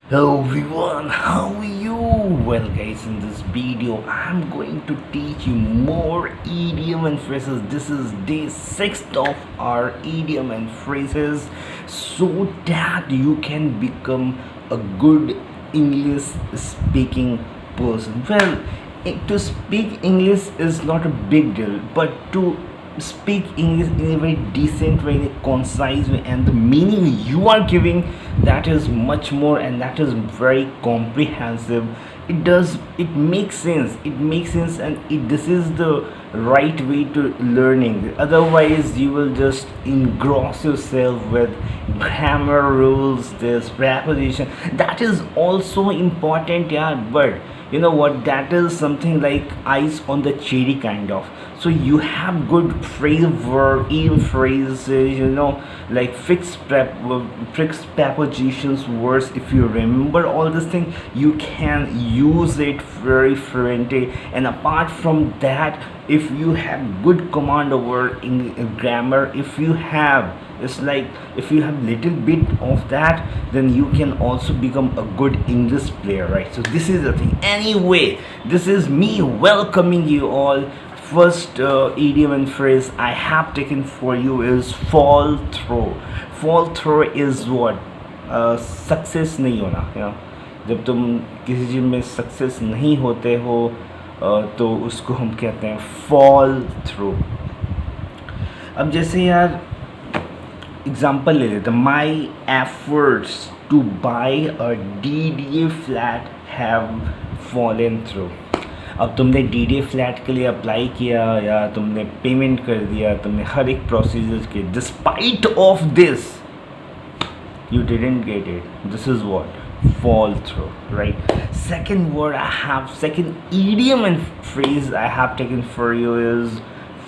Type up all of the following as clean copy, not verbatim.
Hello everyone, how are you? Well guys, in this video I'm going to teach you more idiom and phrases. This is day 6 of our idiom and phrases so that you can become a good English speaking person. Well, to speak English is not a big deal, but to speak English in a very decent way, in a concise way, and the meaning you are giving, that is much more, and that is very comprehensive. It makes sense. It makes sense, and this is the right way to learning. Otherwise, you will just engross yourself with grammar rules, this preposition. That is also important, yeah, but you know what, that is something like ice on the cherry kind of. So you have good phrase, verb, in phrases, like fixed prepositions, words. If you remember all this thing, you can use it very fluently. And apart from that, if you have good command over in grammar, if you have, it's like, if you have little bit of that, then you can also become a good English player, right? So this is the thing. Anyway, this is me welcoming you all. First idiom and phrase I have taken for you is fall through. Fall through is what? Success नहीं होना, जब तुम किसी चीज़ में success नहीं होते हो, तो उसको हम कहते हैं फॉल थ्रू. अब जैसे यार एग्जाम्पल ले लेते हैं. My efforts two by a DDA flat have fallen through. अब तुमने DDA फ्लैट के लिए अप्लाई किया, या तुमने पेमेंट कर दिया, तुमने हर एक प्रोसीजर के, despite of this you didn't get it. This is what fall through, right? Second word I have, second idiom and phrase I have taken for you is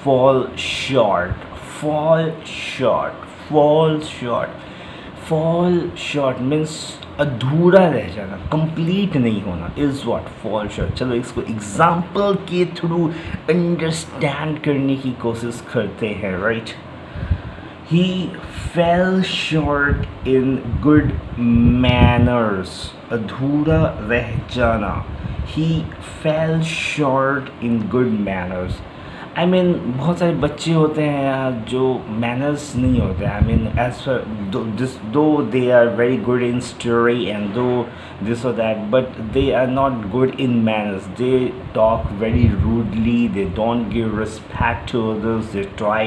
fall short. Fall short. Fall short. Fall short means अधूरा रह जाना, complete नहीं होना, is what fall short. चलो इसको example के through understand करने की कोशिश करते हैं, right? He fell short in good manners. अधूरा रह जाना. He fell short in good manners. I mean, बहुत सारे बच्चे होते हैं यार जो मैनर्स नहीं होते. I mean, as for though they are very good in story and though this or that, but they are not good in manners. They talk very rudely. They don't give respect to others. They try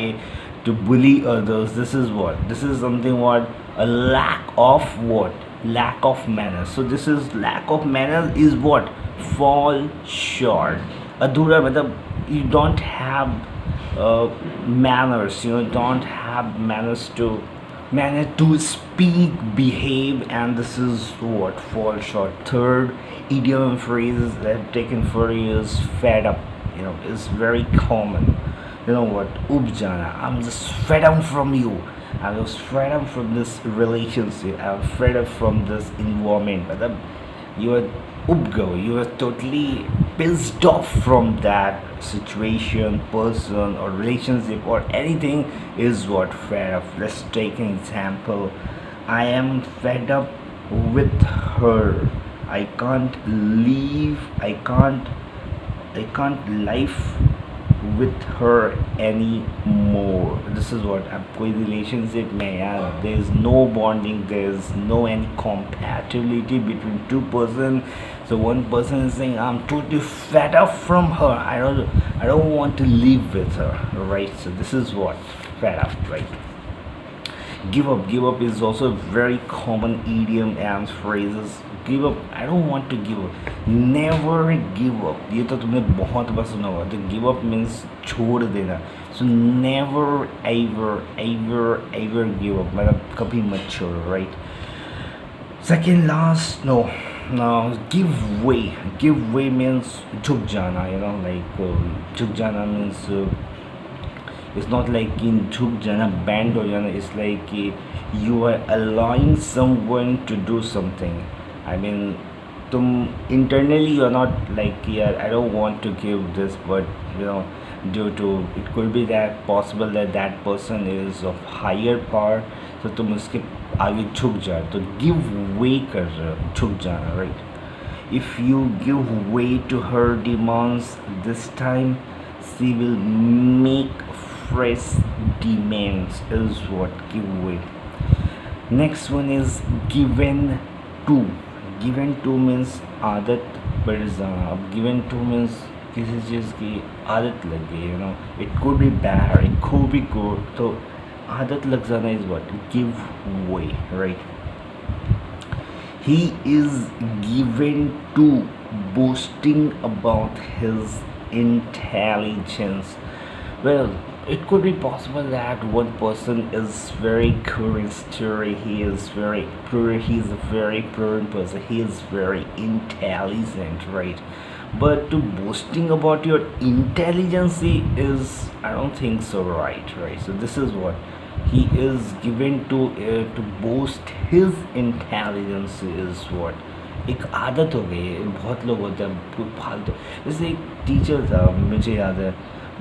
to bully others. This is what, this is something what, a lack of what, lack of manners. So this is lack of manners is what, fall short. अधूरा मतलब you don't have manners, don't have manners to speak, behave, and this is what, fall short. Third idiom and phrases that I've taken for you is fed up. Is very common. You know what, ub jana, I'm just fed up from you. I was fed up from this relationship. I'm fed up from this environment. But you are ubgo, you are totally pissed off from that situation, person, or relationship, or anything, is what fed up. Let's take an example. I am fed up with her. I can't leave. I can't live with her anymore. This is what, अब कोई relationship में यार, there is no bonding, there is no any compatibility between two person. So one person is saying, I'm totally fed up from her. I don't want to live with her, right? So this is what fed up, right? Give up is also a very common idiom and phrases. Give up, I don't want to give up. Never give up, ये तो तुमने बहुत बार सुना होगा. तो give up means छोड़ देना. So never ever give up, मतलब कभी मत छोड़ो, right? Second last, no, give way means झुक जाना, like झुक जाना means it's not like in झुक जाना, bend हो जाना. It's like you are allowing someone to do something. I mean, तुम internally you're not like, yeah, I don't want to give this, but due to, it could be that possible that that person is of higher power, so तुम उसके आगे झुक जाए, तो give way कर रहे हो, झुक जाना, right. If you give way to her demands this time, she will make fresh demands, is what give way. Next one is given to. Given to means आदत बढ़ जाना. अब given to means किसी चीज़ की आदत लग गई, it could be bad, it could be good. तो आदत लग जाना is what give way, right. He is given to boasting about his intelligence. Well, it could be possible that one person is very curious story. He is very prudent person. He is very intelligent, right? But to boasting about your intelligence is, I don't think so, right? So this is what he is given to boast his intelligence is what एक आदत हो गई है. बहुत लोग होते हैं फालतू. जैसे एक टीचर था, मुझे याद है,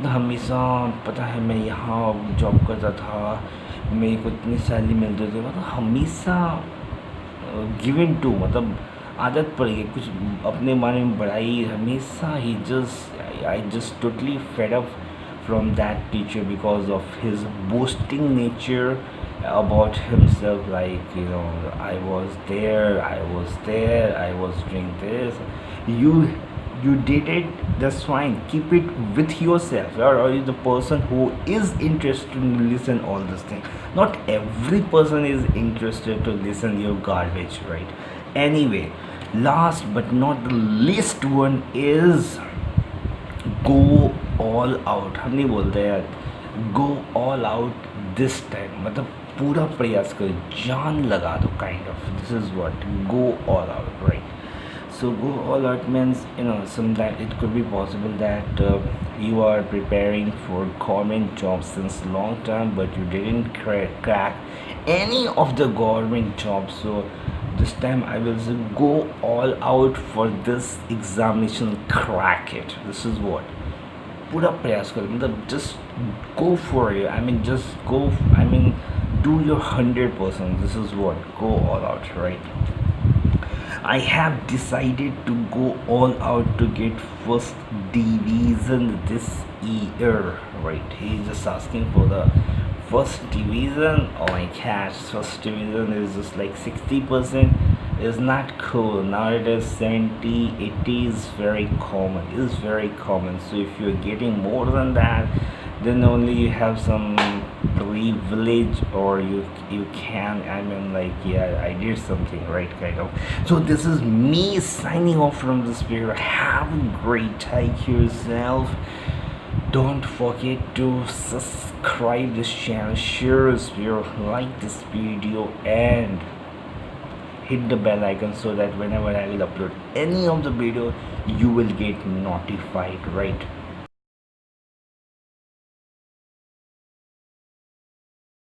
तो हमेशा पता है मैं यहाँ जॉब करता था, मेरे को इतनी सैलरी मिलती थी, मतलब हमेशा गिवन टू, मतलब आदत पड़ गई कुछ अपने बारे में बढ़ाई हमेशा. He just I just totally fed up from that teacher because of his boasting nature about himself, like I was there, I was doing this. You did it, that's fine, keep it with yourself. Or you the person who is interested to listen all this thing. Not every person is interested to listen your garbage, right? Anyway, last but not the least one is go all out. हम नहीं बोलते यार, go all out this time, मतलब पूरा प्रयास करो, जान लगा दो, kind of. This is what go all out, right? So go all out means sometimes it could be possible that you are preparing for government jobs since long time, but you didn't crack any of the government jobs. So this time I will say go all out for this examination, crack it. This is what पूरा प्रयास करो, मतलब just go for it. I mean just go, I mean do your 100%. This is what go all out, right? I have decided to go all out to get first division this year, right? He is just asking for the first division. Oh my gosh, first division is just like 60%. Is not cool. Now it is 70, 80 is very common. It is very common. So if you're getting more than that, then only you have some privilege, or you can, I mean, like, yeah, I did something, right, kind of. So this is me signing off from this video. Have a great take yourself. Don't forget to subscribe this channel, share this video, like this video, and hit the bell icon so that whenever I will upload any of the video, you will get notified, right?